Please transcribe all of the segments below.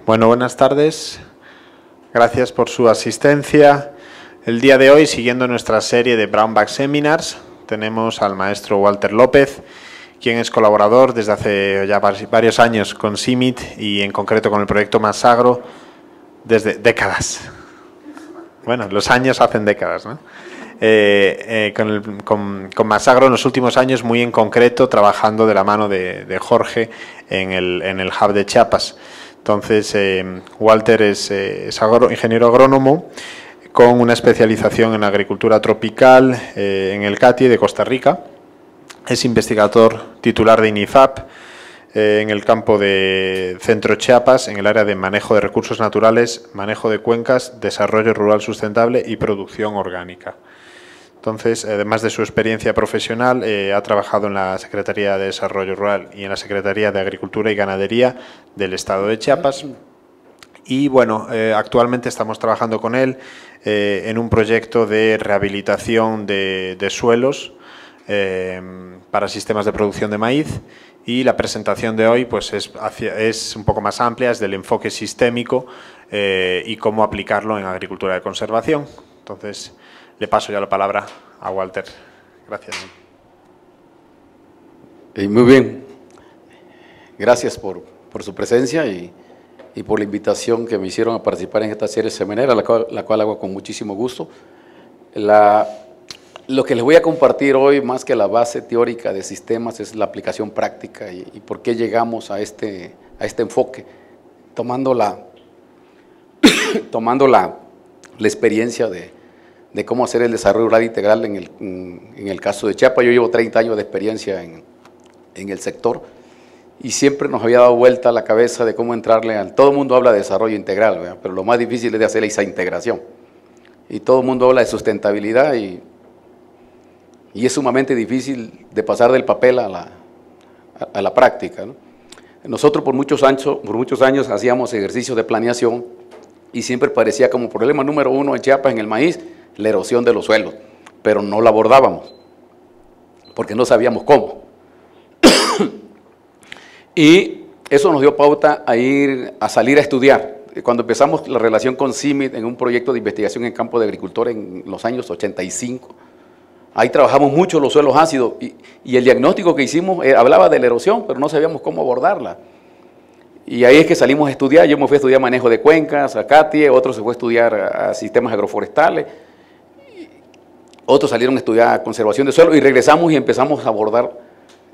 Bueno, buenas tardes. Gracias por su asistencia. El día de hoy, siguiendo nuestra serie de Brown Bag Seminars, tenemos al maestro Walter López, quien es colaborador desde hace ya varios años con CIMMYT y en concreto con el proyecto Masagro desde décadas. Bueno, los años hacen décadas, ¿no? Con Masagro en los últimos años, muy en concreto, trabajando de la mano de Jorge en el Hub de Chiapas. Entonces, Walter es ingeniero agrónomo con una especialización en agricultura tropical en el CATI de Costa Rica. Es investigador titular de INIFAP en el campo de Centro Chiapas, en el área de manejo de recursos naturales, manejo de cuencas, desarrollo rural sustentable y producción orgánica. Entonces, además de su experiencia profesional, ha trabajado en la Secretaría de Desarrollo Rural y en la Secretaría de Agricultura y Ganadería del Estado de Chiapas. Y bueno, actualmente estamos trabajando con él en un proyecto de rehabilitación de suelos para sistemas de producción de maíz. Y la presentación de hoy pues es un poco más amplia, es del enfoque sistémico y cómo aplicarlo en agricultura de conservación. Entonces, le paso ya la palabra a Walter. Gracias. Muy bien. Gracias por su presencia y por la invitación que me hicieron a participar en esta serie semanera, la cual hago con muchísimo gusto. Lo que les voy a compartir hoy, más que la base teórica de sistemas, es la aplicación práctica y por qué llegamos a este enfoque, tomando la experiencia de cómo hacer el desarrollo rural integral en el caso de Chiapas. Yo llevo 30 años de experiencia en el sector y siempre nos había dado vuelta a la cabeza de cómo entrarle todo el mundo habla de desarrollo integral, ¿verdad? Pero lo más difícil es de hacer esa integración. Y todo el mundo habla de sustentabilidad y es sumamente difícil de pasar del papel a la práctica, ¿no? Nosotros por muchos años hacíamos ejercicios de planeación y siempre parecía como problema número uno en Chiapas, en el maíz, la erosión de los suelos, pero no la abordábamos, porque no sabíamos cómo. Y eso nos dio pauta a salir a estudiar. Cuando empezamos la relación con CIMMYT en un proyecto de investigación en campo de agricultura en los años 85, ahí trabajamos mucho los suelos ácidos y el diagnóstico que hicimos hablaba de la erosión, pero no sabíamos cómo abordarla. Y ahí es que salimos a estudiar. Yo me fui a estudiar manejo de cuencas, a CATIE, otro se fue a estudiar a sistemas agroforestales, otros salieron a estudiar conservación de suelo y regresamos y empezamos a abordar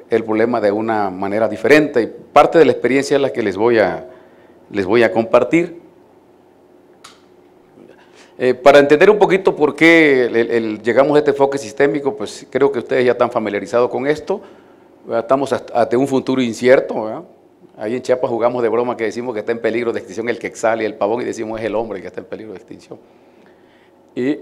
el problema de una manera diferente. Y parte de la experiencia es la que les voy a compartir. Para entender un poquito por qué llegamos a este enfoque sistémico, pues creo que ustedes ya están familiarizados con esto. Estamos ante un futuro incierto, ¿verdad? Ahí en Chiapas jugamos de broma que decimos que está en peligro de extinción el quetzal y el pavón, y decimos es el hombre que está en peligro de extinción. Y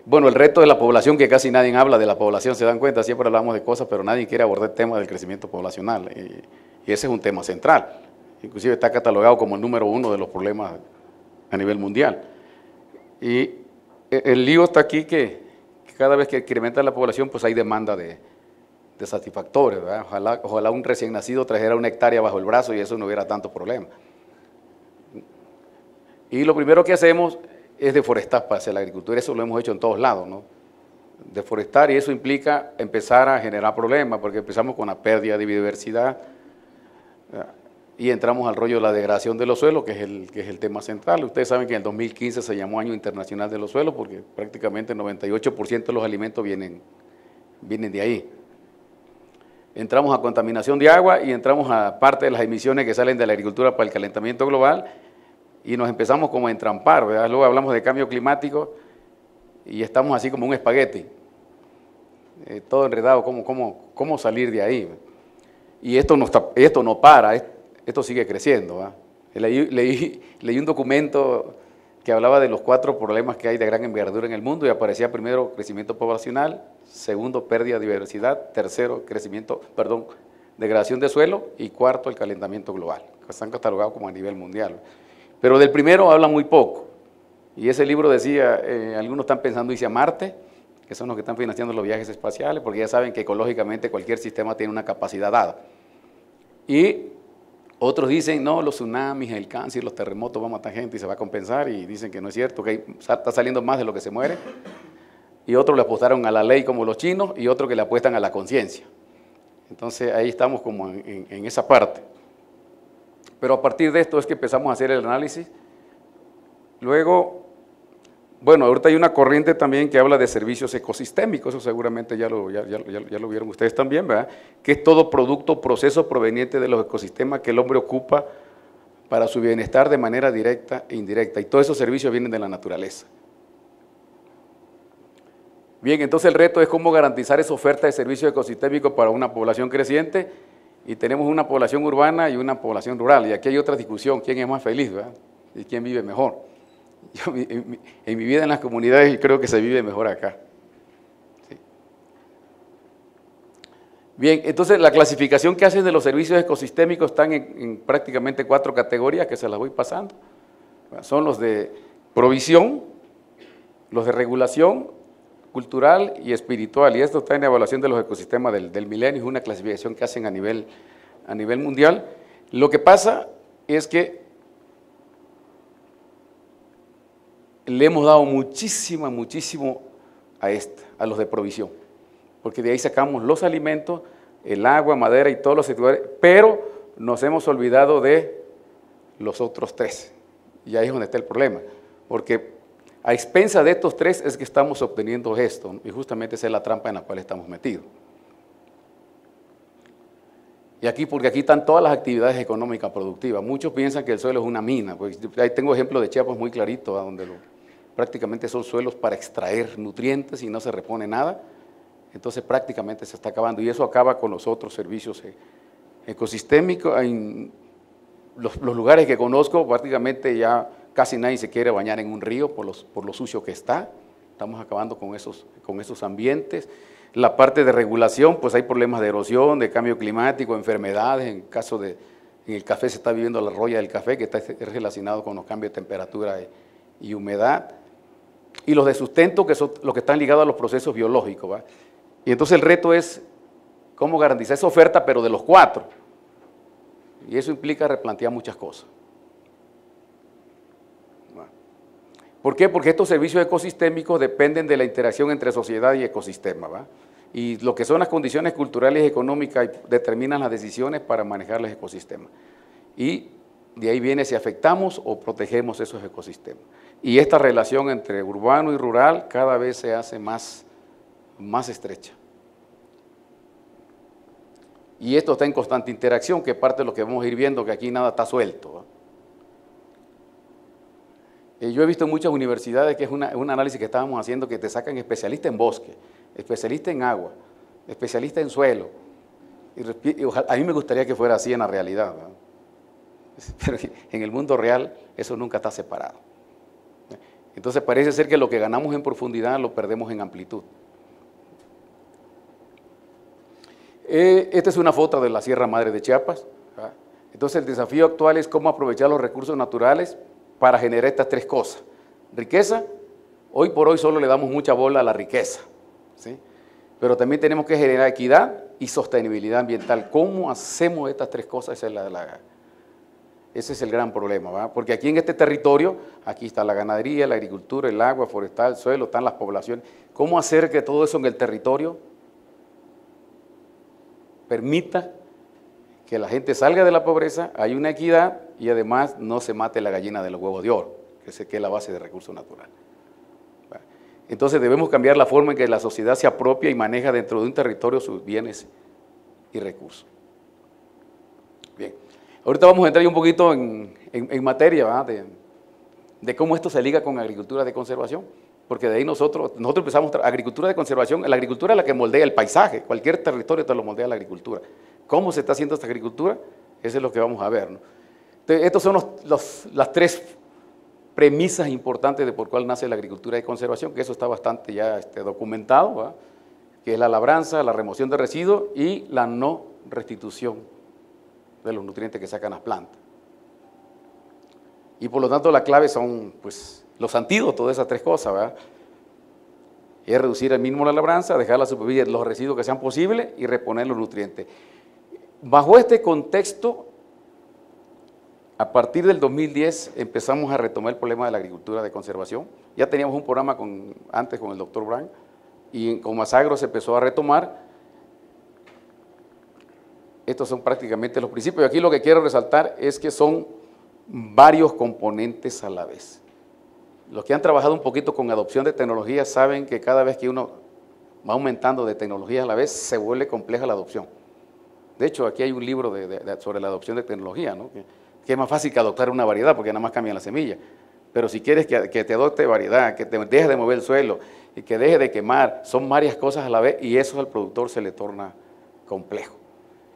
bueno, el reto de la población, que casi nadie habla de la población, se dan cuenta, siempre hablamos de cosas, pero nadie quiere abordar el tema del crecimiento poblacional, y ese es un tema central. Inclusive está catalogado como el número uno de los problemas a nivel mundial. Y el lío está aquí que cada vez que incrementa la población, pues hay demanda de satisfactores, ¿verdad? Ojalá un recién nacido trajera una hectárea bajo el brazo y eso no hubiera tanto problema. Y lo primero que hacemos es deforestar para hacer la agricultura. Eso lo hemos hecho en todos lados, ¿no? Deforestar, y eso implica empezar a generar problemas, porque empezamos con la pérdida de biodiversidad y entramos al rollo de la degradación de los suelos, que es el tema central. Ustedes saben que en el 2015 se llamó Año Internacional de los Suelos, porque prácticamente el 98% de los alimentos vienen de ahí. Entramos a contaminación de agua y entramos a parte de las emisiones que salen de la agricultura para el calentamiento global y nos empezamos como a entrampar, ¿verdad? Luego hablamos de cambio climático y estamos así como un espagueti, todo enredado, ¿cómo salir de ahí? Y esto no para, esto sigue creciendo, ¿verdad? Leí un documento que hablaba de los 4 problemas que hay de gran envergadura en el mundo y aparecía primero crecimiento poblacional, segundo pérdida de diversidad, tercero degradación de suelo y cuarto el calentamiento global, que están catalogados como a nivel mundial. Pero del primero habla muy poco y ese libro decía, algunos están pensando irse a Marte, que son los que están financiando los viajes espaciales, porque ya saben que ecológicamente cualquier sistema tiene una capacidad dada. Y Otros dicen, no, los tsunamis, el cáncer, los terremotos van a matar gente y se va a compensar, y dicen que no es cierto, que está saliendo más de lo que se muere. Y otros le apostaron a la ley como los chinos, y otros que le apuestan a la conciencia. Entonces ahí estamos como en esa parte. Pero a partir de esto es que empezamos a hacer el análisis. Luego, bueno, ahorita hay una corriente también que habla de servicios ecosistémicos, eso seguramente ya lo vieron ustedes también, ¿verdad? Que es todo producto o proceso proveniente de los ecosistemas que el hombre ocupa para su bienestar de manera directa e indirecta. Y todos esos servicios vienen de la naturaleza. Bien, entonces el reto es cómo garantizar esa oferta de servicios ecosistémicos para una población creciente, y tenemos una población urbana y una población rural, y aquí hay otra discusión, ¿quién es más feliz, verdad? ¿Y quién vive mejor? Yo, en mi vida en las comunidades creo que se vive mejor acá. Sí. Bien, entonces la clasificación que hacen de los servicios ecosistémicos están en prácticamente 4 categorías que se las voy pasando. Son los de provisión, los de regulación, cultural y espiritual, y esto está en la evaluación de los ecosistemas del milenio, es una clasificación que hacen a nivel mundial. Lo que pasa es que le hemos dado muchísimo a los de provisión, porque de ahí sacamos los alimentos, el agua, madera y todos los sectores, pero nos hemos olvidado de los otros 3, y ahí es donde está el problema, porque a expensa de estos 3 es que estamos obteniendo esto, y justamente esa es la trampa en la cual estamos metidos. Y aquí, porque aquí están todas las actividades económicas productivas. Muchos piensan que el suelo es una mina, pues ahí tengo ejemplos de Chiapas muy claritos, donde prácticamente son suelos para extraer nutrientes y no se repone nada, entonces prácticamente se está acabando, y eso acaba con los otros servicios ecosistémicos. En los lugares que conozco, prácticamente ya casi nadie se quiere bañar en un río por lo sucio que está. Estamos acabando con esos ambientes. La parte de regulación, pues hay problemas de erosión, de cambio climático, enfermedades. En el café se está viviendo la roya del café, que está relacionado con los cambios de temperatura y humedad. Y los de sustento, que son los que están ligados a los procesos biológicos, ¿va? Y entonces el reto es cómo garantizar esa oferta, pero de los 4. Y eso implica replantear muchas cosas. ¿Por qué? Porque estos servicios ecosistémicos dependen de la interacción entre sociedad y ecosistema, ¿va? Y lo que son las condiciones culturales y económicas determinan las decisiones para manejar los ecosistemas. Y de ahí viene si afectamos o protegemos esos ecosistemas. Y esta relación entre urbano y rural cada vez se hace más estrecha. Y esto está en constante interacción, que es parte de lo que vamos a ir viendo, que aquí nada está suelto, ¿va? Yo he visto en muchas universidades que es un análisis que estábamos haciendo, que te sacan especialistas en bosque, especialistas en agua, especialistas en suelo. Y a mí me gustaría que fuera así en la realidad, ¿verdad? Pero en el mundo real eso nunca está separado. Entonces parece ser que lo que ganamos en profundidad lo perdemos en amplitud. Esta es una foto de la Sierra Madre de Chiapas, ¿verdad? Entonces el desafío actual es cómo aprovechar los recursos naturales para generar estas 3 cosas. Riqueza, hoy por hoy solo le damos mucha bola a la riqueza, ¿sí? Pero también tenemos que generar equidad y sostenibilidad ambiental. ¿Cómo hacemos estas 3 cosas? Ese es el gran problema, ¿verdad? Porque aquí en este territorio, aquí está la ganadería, la agricultura, el agua, forestal, el suelo, están las poblaciones. ¿Cómo hacer que todo eso en el territorio permita que la gente salga de la pobreza, hay una equidad y además no se mate la gallina de los huevos de oro, que es la base de recursos naturales? Entonces debemos cambiar la forma en que la sociedad se apropia y maneja dentro de un territorio sus bienes y recursos. Bien, ahorita vamos a entrar un poquito en materia, ¿verdad? De cómo esto se liga con agricultura de conservación, porque de ahí nosotros empezamos agricultura de conservación. La agricultura es la que moldea el paisaje, cualquier territorio te lo moldea la agricultura. ¿Cómo se está haciendo esta agricultura? Eso es lo que vamos a ver, ¿no? Entonces, estos son las 3 premisas importantes de por cuál nace la agricultura de conservación, que eso está bastante ya documentado, ¿verdad? Que es la labranza, la remoción de residuos y la no restitución de los nutrientes que sacan las plantas. Y por lo tanto la clave son pues los antídotos de esas 3 cosas, ¿verdad? Es reducir al mínimo la labranza, dejar la superficie, los residuos que sean posibles y reponer los nutrientes. Bajo este contexto A partir del 2010 empezamos a retomar el problema de la agricultura de conservación. Ya teníamos un programa antes con el doctor Brand y con Masagro se empezó a retomar. Estos son prácticamente los principios. Y aquí lo que quiero resaltar es que son varios componentes a la vez. Los que han trabajado un poquito con adopción de tecnología saben que cada vez que uno va aumentando de tecnología a la vez, se vuelve compleja la adopción. De hecho, aquí hay un libro sobre la adopción de tecnología, ¿no? Que es más fácil que adoptar una variedad porque nada más cambian la semilla. Pero si quieres que te adopte variedad, que te deje de mover el suelo y que deje de quemar, son varias cosas a la vez y eso al productor se le torna complejo.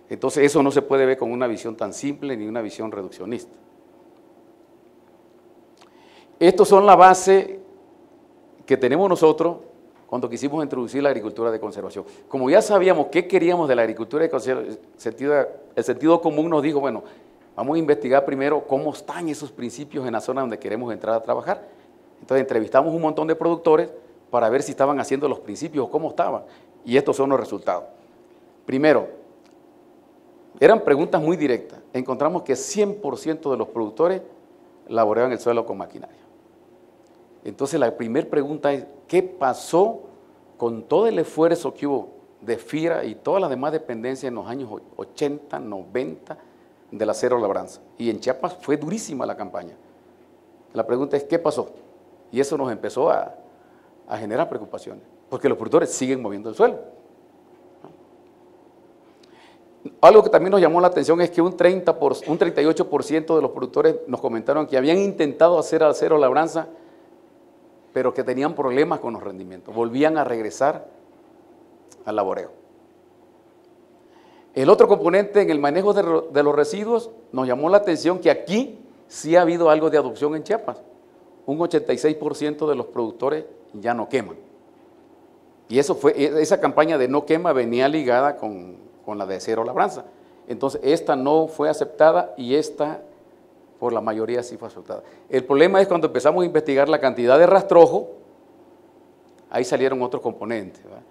Entonces eso no se puede ver con una visión tan simple ni una visión reduccionista. Estos son la base que tenemos nosotros cuando quisimos introducir la agricultura de conservación. Como ya sabíamos qué queríamos de la agricultura de conservación, el sentido común nos dijo, bueno, vamos a investigar primero cómo están esos principios en la zona donde queremos entrar a trabajar. Entonces entrevistamos un montón de productores para ver si estaban haciendo los principios o cómo estaban. Y estos son los resultados. Primero, eran preguntas muy directas. Encontramos que 100% de los productores laboreaban el suelo con maquinaria. Entonces la primera pregunta es, ¿qué pasó con todo el esfuerzo que hubo de FIRA y todas las demás dependencias en los años 80, 90 de la cero labranza? Y en Chiapas fue durísima la campaña. La pregunta es, ¿qué pasó? Y eso nos empezó a generar preocupaciones, porque los productores siguen moviendo el suelo. Algo que también nos llamó la atención es que un 38% de los productores nos comentaron que habían intentado hacer a cero labranza, pero que tenían problemas con los rendimientos, volvían a regresar al laboreo. El otro componente en el manejo de los residuos nos llamó la atención que aquí sí ha habido algo de adopción en Chiapas. Un 86% de los productores ya no queman. Y esa campaña de no quema venía ligada con la de cero labranza. Entonces, esta no fue aceptada y esta, por la mayoría, sí fue aceptada. El problema es cuando empezamos a investigar la cantidad de rastrojo, ahí salieron otros componentes, ¿verdad?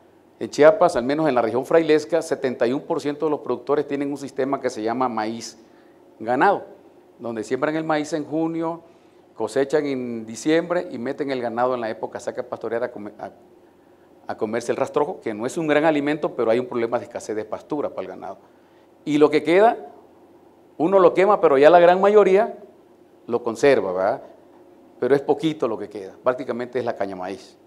En Chiapas, al menos en la región frailesca, 71% de los productores tienen un sistema que se llama maíz ganado, donde siembran el maíz en junio, cosechan en diciembre y meten el ganado en la época saca pastorear a comerse el rastrojo, que no es un gran alimento, pero hay un problema de escasez de pastura para el ganado. Y lo que queda, uno lo quema, pero ya la gran mayoría lo conserva, ¿verdad? Pero es poquito lo que queda, prácticamente es la caña maíz.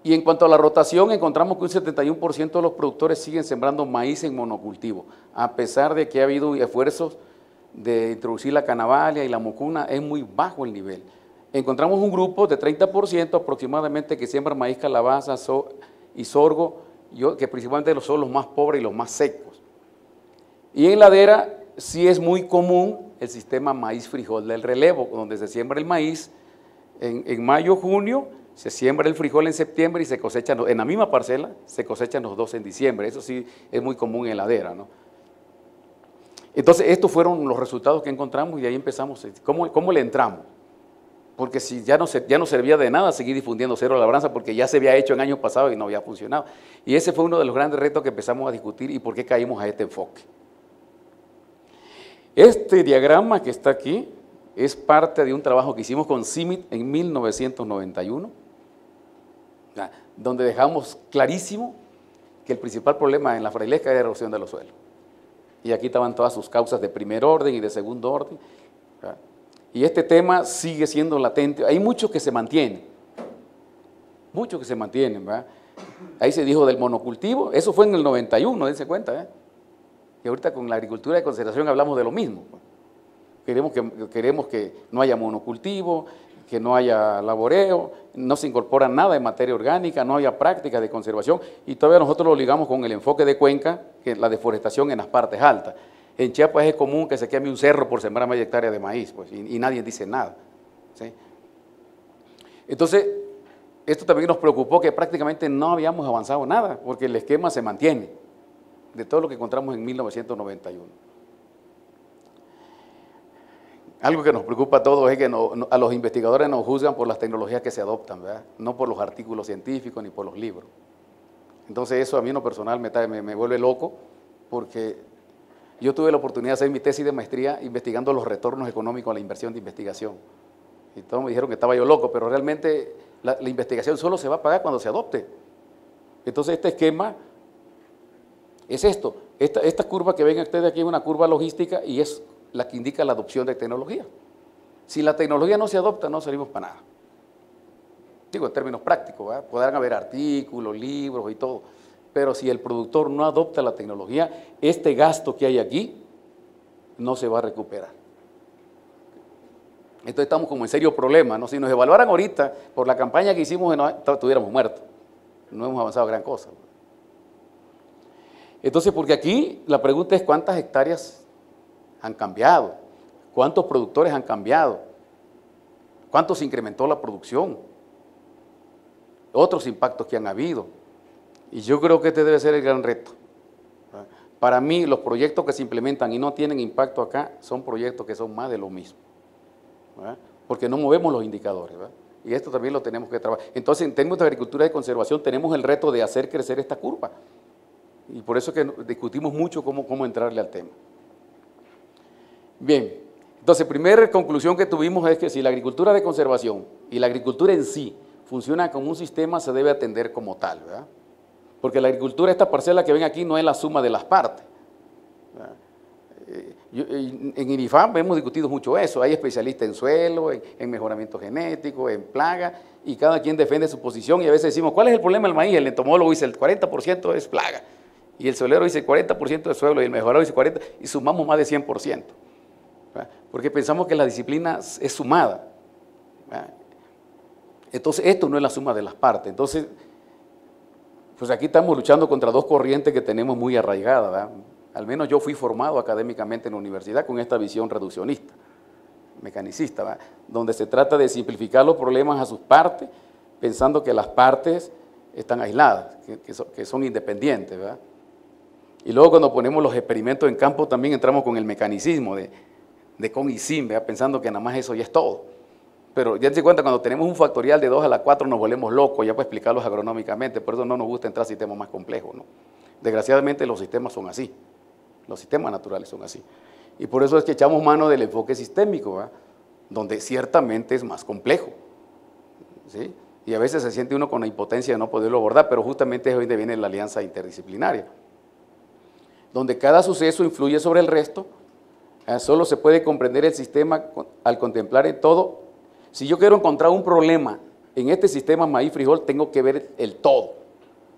Y en cuanto a la rotación, encontramos que un 71% de los productores siguen sembrando maíz en monocultivo, a pesar de que ha habido esfuerzos de introducir la canavalia y la mucuna, es muy bajo el nivel. Encontramos un grupo de 30% aproximadamente que siembra maíz, calabaza y sorgo, que principalmente son los más pobres y los más secos. Y en ladera sí es muy común el sistema maíz-frijol del relevo, donde se siembra el maíz en mayo, junio, se siembra el frijol en septiembre y se cosechan, en la misma parcela, se cosechan los dos en diciembre. Eso sí es muy común en ladera, ¿no? Entonces, estos fueron los resultados que encontramos y de ahí empezamos. ¿Cómo le entramos? Porque si ya no servía de nada seguir difundiendo cero labranza, porque ya se había hecho en años pasados y no había funcionado. Y ese fue uno de los grandes retos que empezamos a discutir y por qué caímos a este enfoque. Este diagrama que está aquí es parte de un trabajo que hicimos con CIMIT en 1991, donde dejamos clarísimo que el principal problema en la frailesca era la erosión de los suelos. Y aquí estaban todas sus causas de primer orden y de segundo orden. Y este tema sigue siendo latente. Hay muchos que se mantienen, ¿verdad? Ahí se dijo del monocultivo, eso fue en el 91, dense cuenta, ¿eh? Y ahorita con la agricultura de conservación hablamos de lo mismo. Queremos que no haya monocultivo, que no haya laboreo, no se incorpora nada de materia orgánica, no haya prácticas de conservación, y todavía nosotros lo ligamos con el enfoque de Cuenca, que es la deforestación en las partes altas. En Chiapas es común que se queme un cerro por sembrar media hectárea de maíz, pues, y nadie dice nada, ¿sí? Entonces, esto también nos preocupó que prácticamente no habíamos avanzado nada, porque el esquema se mantiene, de todo lo que encontramos en 1991. Algo que nos preocupa a todos es que a los investigadores nos juzgan por las tecnologías que se adoptan, ¿verdad? No por los artículos científicos ni por los libros. Entonces eso a mí en lo personal me vuelve loco, porque Yo tuve la oportunidad de hacer mi tesis de maestría investigando los retornos económicos a la inversión de investigación. Y todos me dijeron que estaba yo loco, pero realmente la investigación solo se va a pagar cuando se adopte. Entonces este esquema es esto. Esta curva que ven ustedes aquí es una curva logística y es la que indica la adopción de tecnología. Si la tecnología no se adopta, no servimos para nada. Digo, en términos prácticos, ¿verdad? Podrán haber artículos, libros y todo, pero si el productor no adopta la tecnología, este gasto que hay aquí no se va a recuperar. Entonces estamos como en serio problema, ¿no? Si nos evaluaran ahorita por la campaña que hicimos, estuviéramos muertos. No hemos avanzado gran cosa. Entonces, porque aquí la pregunta es cuántas hectáreas han cambiado, cuántos productores han cambiado, cuánto se incrementó la producción, otros impactos que han habido. Y yo creo que este debe ser el gran reto. Para mí, los proyectos que se implementan y no tienen impacto acá son proyectos que son más de lo mismo, ¿verdad? Porque no movemos los indicadores, ¿verdad? Y esto también lo tenemos que trabajar. Entonces, en términos de agricultura de conservación, tenemos el reto de hacer crecer esta curva. Y por eso es que discutimos mucho cómo entrarle al tema. Bien, entonces, primera conclusión que tuvimos es que si la agricultura de conservación y la agricultura en sí funciona como un sistema, se debe atender como tal, ¿verdad? Porque la agricultura, esta parcela que ven aquí, no es la suma de las partes. En INIFAM hemos discutido mucho eso, hay especialistas en suelo, en mejoramiento genético, en plaga, y cada quien defiende su posición, y a veces decimos, ¿cuál es el problema del maíz? El entomólogo dice, el 40% es plaga, y el suelero dice, el 40% es suelo, y el mejorador dice 40%, y sumamos más de 100%, ¿verdad? Porque pensamos que la disciplina es sumada, ¿verdad? Entonces, esto no es la suma de las partes. Entonces, pues aquí estamos luchando contra dos corrientes que tenemos muy arraigadas, ¿verdad? Al menos yo fui formado académicamente en la universidad con esta visión reduccionista, mecanicista, ¿verdad? Donde se trata de simplificar los problemas a sus partes, pensando que las partes están aisladas, que son independientes, ¿verdad? Y luego cuando ponemos los experimentos en campo también entramos con el mecanicismo de con y sin, ¿verdad? Pensando que nada más eso ya es todo. Pero ya se cuenta, cuando tenemos un factorial de 2 a la 4 nos volvemos locos, ya para explicarlos agronómicamente, por eso no nos gusta entrar a sistemas más complejos, ¿no? Desgraciadamente los sistemas son así, los sistemas naturales son así. Y por eso es que echamos mano del enfoque sistémico, ¿verdad? Donde ciertamente es más complejo, ¿sí? Y a veces se siente uno con la impotencia de no poderlo abordar, pero justamente es donde viene la alianza interdisciplinaria, donde cada suceso influye sobre el resto, solo se puede comprender el sistema al contemplar en todo. Si yo quiero encontrar un problema en este sistema maíz-frijol, tengo que ver el todo,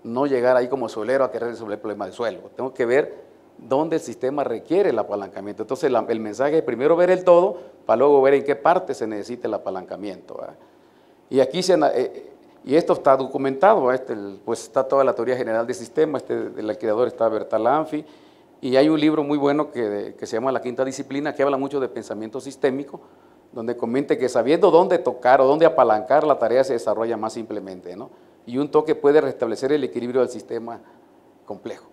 no llegar ahí como suelero a querer resolver el problema del suelo. Tengo que ver dónde el sistema requiere el apalancamiento. Entonces, el mensaje es primero ver el todo, para luego ver en qué parte se necesita el apalancamiento, ¿verdad? Y aquí y esto está documentado, ¿verdad? Pues está toda la teoría general del sistema, el creador está Bertal Anfi, y hay un libro muy bueno que se llama La Quinta Disciplina, que habla mucho de pensamiento sistémico, donde comente que sabiendo dónde tocar o dónde apalancar, la tarea se desarrolla más simplemente, ¿no? Y un toque puede restablecer el equilibrio del sistema complejo.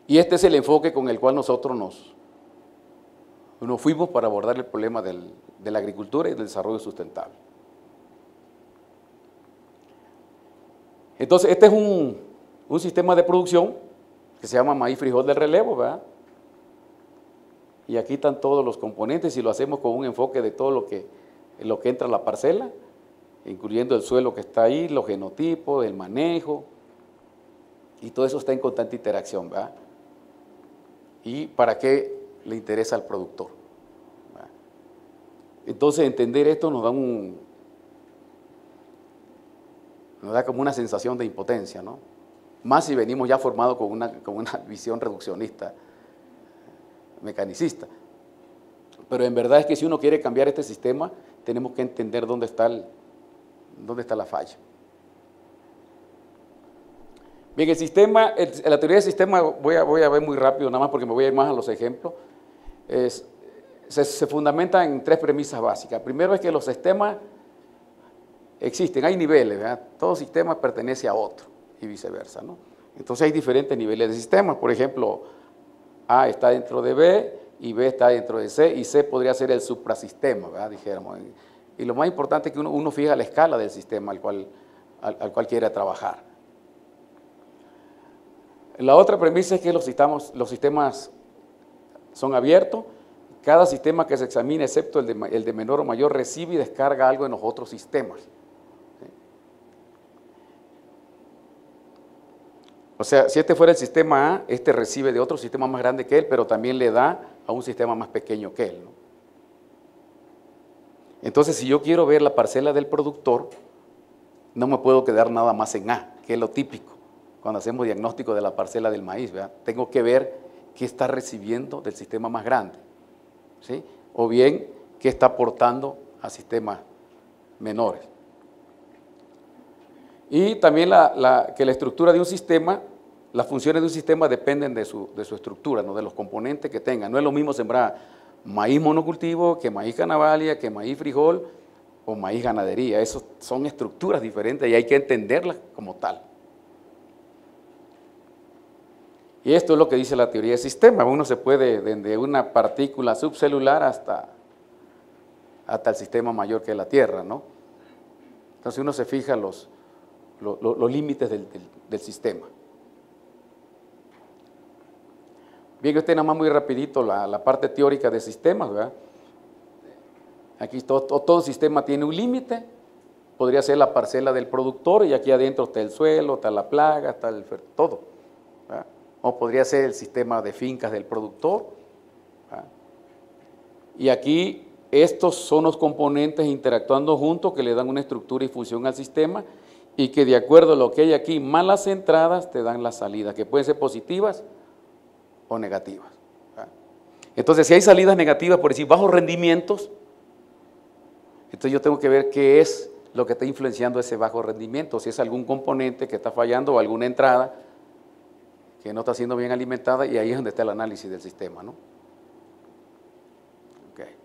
Y este es el enfoque con el cual nosotros nos fuimos para abordar el problema de la agricultura y del desarrollo sustentable. Entonces, este es un sistema de producción que se llama maíz frijol de relevo, ¿verdad? Y aquí están todos los componentes y lo hacemos con un enfoque de todo lo que entra a la parcela, incluyendo el suelo que está ahí, los genotipos, el manejo, y todo eso está en constante interacción, ¿verdad? ¿Y para qué le interesa al productor? ¿Verdad? Entonces, entender esto nos da como una sensación de impotencia, ¿no? Más si venimos ya formados con una visión reduccionista, mecanicista. Pero en verdad es que si uno quiere cambiar este sistema, tenemos que entender dónde está la falla. Bien, el sistema, la teoría del sistema, voy a ver muy rápido, nada más porque me voy a ir más a los ejemplos, se fundamenta en 3 premisas básicas. Primero es que los sistemas existen, hay niveles, ¿verdad? Todo sistema pertenece a otro y viceversa, ¿no? Entonces hay diferentes niveles de sistemas, por ejemplo, A está dentro de B y B está dentro de C, y C podría ser el suprasistema, ¿verdad? Dijéramos. Y lo más importante es que uno fija la escala del sistema al cual quiere trabajar. La otra premisa es que los sistemas son abiertos. Cada sistema que se examine, excepto el de menor o mayor, recibe y descarga algo en los otros sistemas. O sea, si este fuera el sistema A, este recibe de otro sistema más grande que él, pero también le da a un sistema más pequeño que él, ¿no? Entonces, si yo quiero ver la parcela del productor, no me puedo quedar nada más en A, que es lo típico cuando hacemos diagnóstico de la parcela del maíz, ¿verdad? Tengo que ver qué está recibiendo del sistema más grande, ¿sí? O bien qué está aportando a sistemas menores. Y también que la estructura de un sistema, las funciones de un sistema dependen de su estructura, ¿no? De los componentes que tenga. No es lo mismo sembrar maíz monocultivo que maíz canavalia, que maíz frijol o maíz ganadería. Esas son estructuras diferentes y hay que entenderlas como tal. Y esto es lo que dice la teoría de sistemas. Uno se puede, desde una partícula subcelular hasta el sistema mayor que es la Tierra, ¿no? Entonces uno se fija los límites del sistema. Bien, usted nada más muy rapidito la parte teórica de sistemas, ¿verdad? Aquí todo sistema tiene un límite, podría ser la parcela del productor y aquí adentro está el suelo, está la plaga, está todo, ¿verdad? O podría ser el sistema de fincas del productor, ¿verdad? Y aquí estos son los componentes interactuando juntos que le dan una estructura y función al sistema y que de acuerdo a lo que hay aquí, más las entradas te dan las salidas, que pueden ser positivas o negativas. Entonces, si hay salidas negativas, por decir, bajos rendimientos, entonces yo tengo que ver qué es lo que está influenciando ese bajo rendimiento, si es algún componente que está fallando o alguna entrada que no está siendo bien alimentada, y ahí es donde está el análisis del sistema, ¿no? Okay.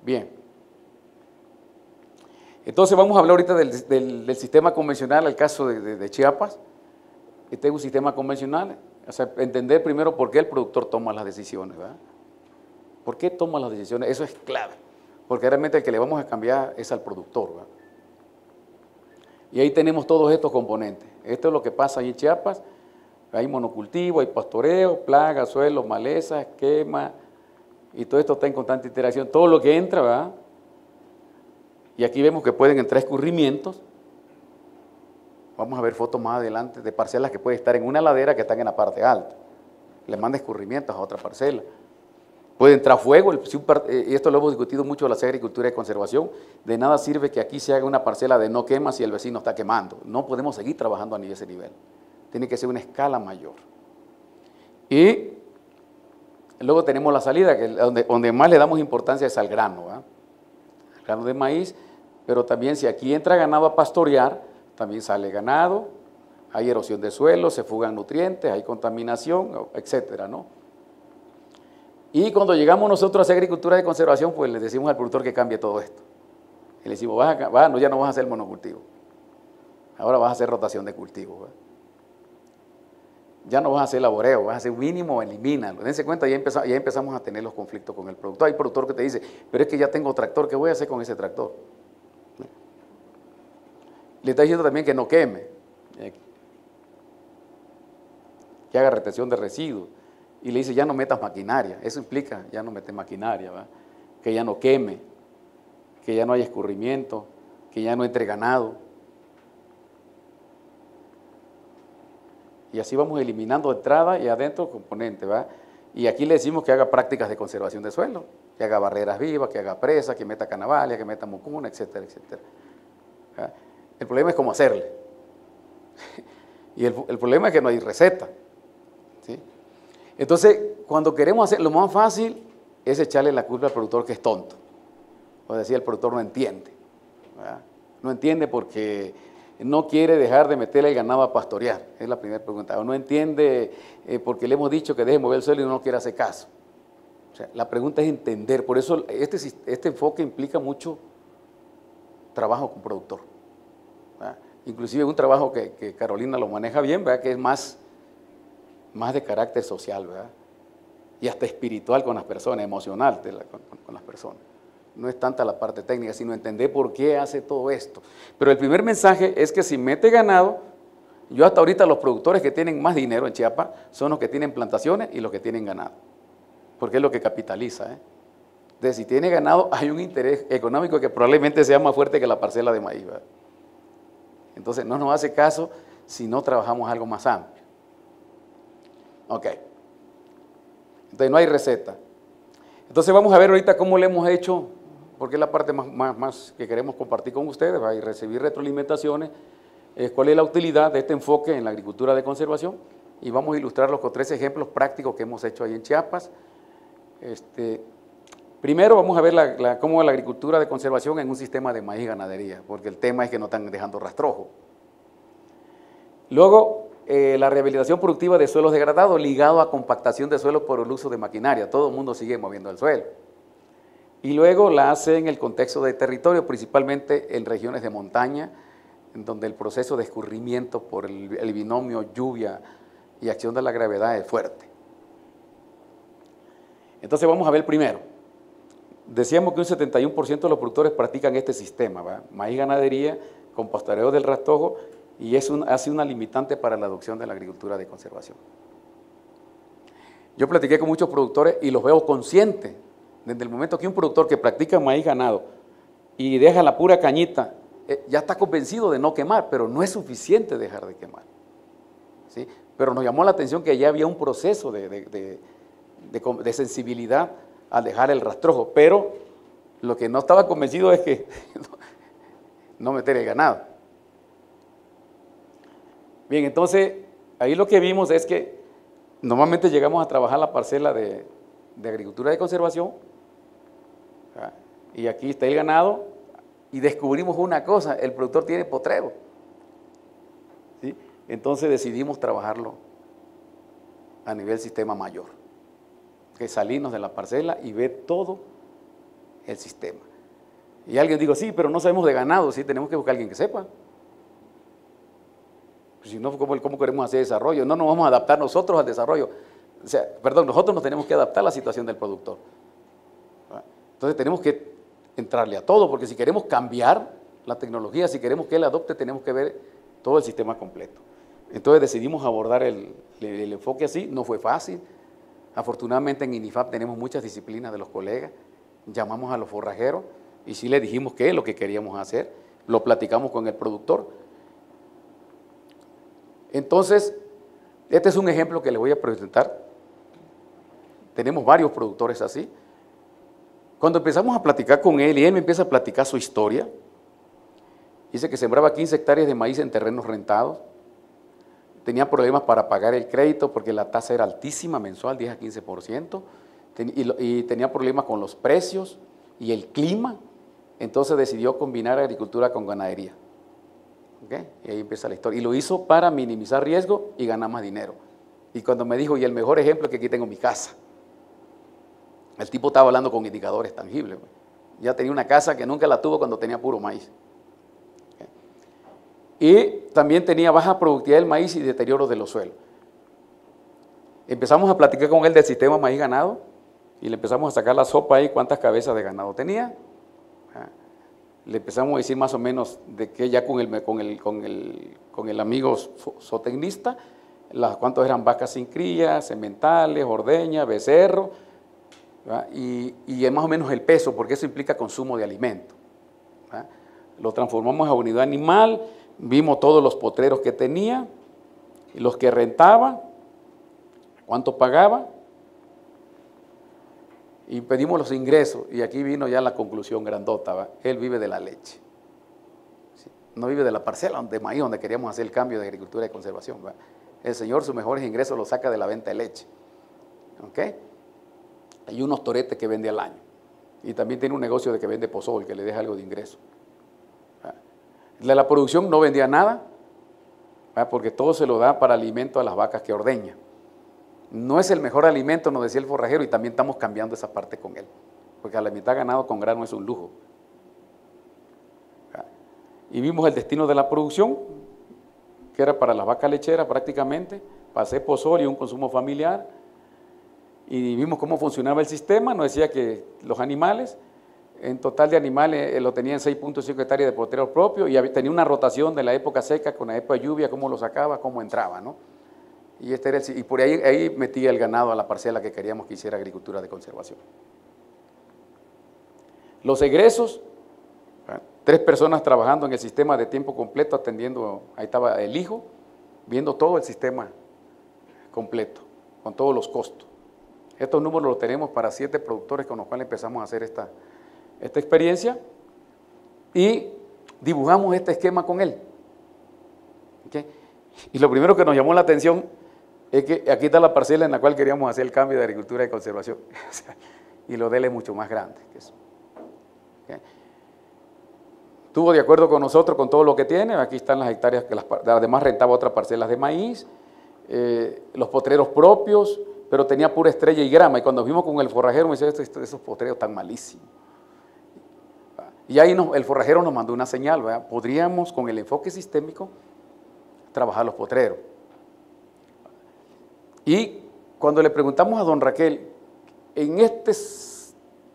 Bien. Entonces vamos a hablar ahorita del sistema convencional, el caso de Chiapas. Este es un sistema convencional, o sea, entender primero por qué el productor toma las decisiones, ¿verdad? ¿Por qué toma las decisiones? Eso es clave, porque realmente el que le vamos a cambiar es al productor, ¿verdad? Y ahí tenemos todos estos componentes. Esto es lo que pasa ahí en Chiapas. Hay monocultivo, hay pastoreo, plagas, suelos, malezas, quema, y todo esto está en constante interacción. Todo lo que entra, ¿verdad? Y aquí vemos que pueden entrar escurrimientos. Vamos a ver fotos más adelante de parcelas que pueden estar en una ladera que están en la parte alta. Le manda escurrimientos a otra parcela. Puede entrar fuego, y esto lo hemos discutido mucho en la agricultura de conservación. De nada sirve que aquí se haga una parcela de no quema si el vecino está quemando. No podemos seguir trabajando a ese nivel. Tiene que ser una escala mayor. Y luego tenemos la salida, que donde más le damos importancia es al grano, ¿verdad? Al grano de maíz, pero también si aquí entra ganado a pastorear, también sale ganado, hay erosión de suelo, se fugan nutrientes, hay contaminación, etcétera, ¿no? Y cuando llegamos nosotros a hacer agricultura de conservación, pues le decimos al productor que cambie todo esto. Y le decimos, no, ya no vas a hacer monocultivo, ahora vas a hacer rotación de cultivo, ¿verdad? Ya no vas a hacer laboreo, vas a hacer mínimo, elimínalo. Dense cuenta, ya empezamos a tener los conflictos con el productor. Hay productor que te dice, pero es que ya tengo tractor, ¿qué voy a hacer con ese tractor? Le está diciendo también que no queme, que haga retención de residuos. Y le dice, ya no metas maquinaria. Eso implica, ya no metes maquinaria, ¿verdad? Que ya no queme, que ya no haya escurrimiento, que ya no entre ganado. Y así vamos eliminando entrada y adentro componentes, ¿verdad? Y aquí le decimos que haga prácticas de conservación de suelo, que haga barreras vivas, que haga presas, que meta canavalia, que meta mucuna, etcétera, etcétera. ¿Verdad? El problema es cómo hacerle. Y el problema es que no hay receta, ¿sí? Entonces, cuando queremos hacer, lo más fácil es echarle la culpa al productor que es tonto. O decir, el productor no entiende, ¿verdad? No entiende porque no quiere dejar de meterle el ganado a pastorear, es la primera pregunta. O no entiende porque le hemos dicho que deje mover el suelo y no quiere hacer caso. O sea, la pregunta es entender. Por eso este enfoque implica mucho trabajo con productor, ¿verdad? Inclusive un trabajo que Carolina lo maneja bien, ¿verdad? Que es más de carácter social, ¿verdad? Y hasta espiritual con las personas, emocional con las personas. No es tanta la parte técnica, sino entender por qué hace todo esto. Pero el primer mensaje es que si mete ganado, Yo hasta ahorita los productores que tienen más dinero en Chiapas son los que tienen plantaciones y los que tienen ganado, porque es lo que capitaliza. Entonces, si tiene ganado, hay un interés económico que probablemente sea más fuerte que la parcela de maíz, ¿verdad? Entonces, no nos hace caso si no trabajamos algo más amplio. Ok. Entonces, no hay receta. Entonces, vamos a ver ahorita cómo le hemos hecho, porque es la parte más que queremos compartir con ustedes, ¿verdad? Y recibir retroalimentaciones, cuál es la utilidad de este enfoque en la agricultura de conservación, y vamos a ilustrarlos con 3 ejemplos prácticos que hemos hecho ahí en Chiapas. Primero vamos a ver cómo la agricultura de conservación en un sistema de maíz y ganadería, porque el tema es que no están dejando rastrojo. Luego, la rehabilitación productiva de suelos degradados ligado a compactación de suelo por el uso de maquinaria. Todo el mundo sigue moviendo el suelo. Y luego la hace en el contexto de territorio, principalmente en regiones de montaña, en donde el proceso de escurrimiento por el binomio lluvia y acción de la gravedad es fuerte. Entonces vamos a ver primero. Decíamos que un 71% de los productores practican este sistema, ¿verdad? Maíz, ganadería, con pastoreo del rastrojo, y hace una limitante para la adopción de la agricultura de conservación. Yo platiqué con muchos productores y los veo conscientes. Desde el momento que un productor que practica maíz ganado y deja la pura cañita, ya está convencido de no quemar, pero no es suficiente dejar de quemar, ¿sí? Pero nos llamó la atención que ya había un proceso de sensibilidad al dejar el rastrojo, pero lo que no estaba convencido es que no meter el ganado. Bien, entonces, ahí lo que vimos es que normalmente llegamos a trabajar la parcela de agricultura de conservación, ¿verdad? Y aquí está el ganado, y descubrimos una cosa: el productor tiene potrero, ¿sí? Entonces decidimos trabajarlo a nivel sistema mayor, que salirnos de la parcela y ver todo el sistema. Y alguien dijo, sí, pero no sabemos de ganado. Sí, tenemos que buscar a alguien que sepa. Si no, ¿cómo queremos hacer desarrollo? No nos vamos a adaptar nosotros al desarrollo. O sea, perdón, nosotros nos tenemos que adaptar a la situación del productor. Entonces tenemos que entrarle a todo, porque si queremos cambiar la tecnología, si queremos que él adopte, tenemos que ver todo el sistema completo. Entonces decidimos abordar el enfoque así. No fue fácil. Afortunadamente en INIFAP tenemos muchas disciplinas de los colegas. Llamamos a los forrajeros y sí les dijimos qué es lo que queríamos hacer. Lo platicamos con el productor. Entonces, este es un ejemplo que les voy a presentar. Tenemos varios productores así. Cuando empezamos a platicar con él y él me empieza a platicar su historia, dice que sembraba 15 hectáreas de maíz en terrenos rentados, tenía problemas para pagar el crédito porque la tasa era altísima, mensual, 10 a 15%, y tenía problemas con los precios y el clima, entonces decidió combinar agricultura con ganadería. ¿Okay? Y ahí empieza la historia. Y lo hizo para minimizar riesgo y ganar más dinero. Y cuando me dijo, y el mejor ejemplo es que aquí tengo mi casa. El tipo estaba hablando con indicadores tangibles. Ya tenía una casa que nunca la tuvo cuando tenía puro maíz. ¿Okay? Y también tenía baja productividad del maíz y deterioro de los suelos. Empezamos a platicar con él del sistema maíz ganado y le empezamos a sacar la sopa ahí, cuántas cabezas de ganado tenía. Le empezamos a decir más o menos de que ya con el amigo zootecnista, cuántos eran vacas sin cría, sementales, ordeñas, becerro, y más o menos el peso, porque eso implica consumo de alimento. Lo transformamos a unidad animal, vimos todos los potreros que tenía, los que rentaba, cuánto pagaba, y pedimos los ingresos, y aquí vino ya la conclusión grandota, ¿va? Él vive de la leche, ¿sí? No vive de la parcela de maíz donde queríamos hacer el cambio de agricultura y conservación, ¿va? El señor sus mejores ingresos los saca de la venta de leche, ¿ok? Hay unos toretes que vende al año, y también tiene un negocio de que vende pozol, que le deja algo de ingreso. De la producción no vendía nada, ¿va? Porque todo se lo da para alimento a las vacas que ordeña. No es el mejor alimento, nos decía el forrajero, y también estamos cambiando esa parte con él, porque a la mitad ganado con grano es un lujo. Y vimos el destino de la producción, que era para las vacas lecheras prácticamente, para hacer pozol y un consumo familiar, y vimos cómo funcionaba el sistema. Nos decía que los animales En total de animales lo tenía en 6.5 hectáreas de potreros propios y tenía una rotación de la época seca con la época de lluvia, cómo lo sacaba, cómo entraba, ¿no? Y, y por ahí metía el ganado a la parcela que queríamos que hiciera agricultura de conservación. Los egresos, 3 personas trabajando en el sistema de tiempo completo, atendiendo, ahí estaba el hijo, viendo todo el sistema completo, con todos los costos. Estos números los tenemos para 7 productores con los cuales empezamos a hacer esta experiencia y dibujamos este esquema con él. ¿Okay? Y lo primero que nos llamó la atención es que aquí está la parcela en la cual queríamos hacer el cambio de agricultura y conservación. Y lo de él es mucho más grande que eso. ¿Okay? Estuvo de acuerdo con nosotros con todo lo que tiene. Aquí están las hectáreas que además rentaba otras parcelas de maíz, los potreros propios, pero tenía pura estrella y grama. Y cuando vimos con el forrajero me dice, esos potreros están malísimos. Y ahí el forrajero nos mandó una señal, ¿verdad? Podríamos con el enfoque sistémico trabajar los potreros. Y cuando le preguntamos a don Raquel, en este